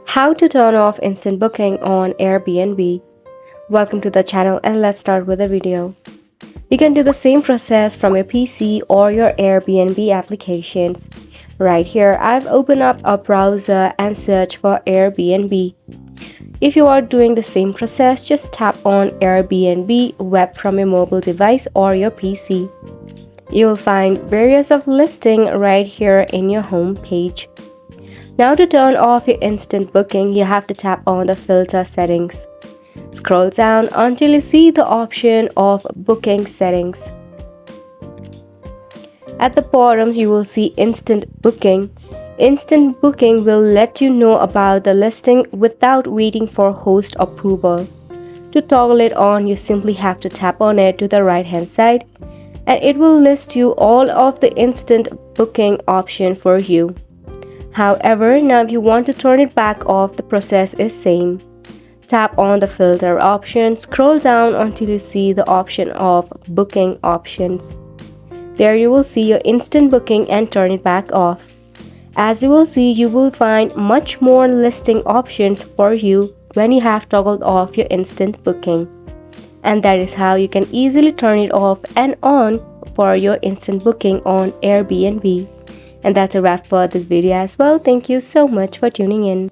How to turn off instant booking on Airbnb. Welcome to the channel and let's start with the video. You can do the same process from your PC or your Airbnb applications. Right here, I've opened up a browser and search for Airbnb. If you are doing the same process, just tap on Airbnb web from your mobile device or your PC. You'll find various of listing right here in your home page. Now to turn off your instant booking, you have to tap on the filter settings. Scroll down until you see the option of booking settings. At the bottom, you will see instant booking. Instant booking will let you know about the listing without waiting for host approval. To toggle it on, you simply have to tap on it to the right hand side and it will list you all of the instant booking option for you. However, now if you want to turn it back off, the process is same. Tap on the filter option, scroll down until you see the option of booking options. There you will see your instant booking and turn it back off. As you will see, you will find much more listing options for you when you have toggled off your instant booking. And that is how you can easily turn it off and on for your instant booking on Airbnb. And that's a wrap for this video as well. Thank you so much for tuning in.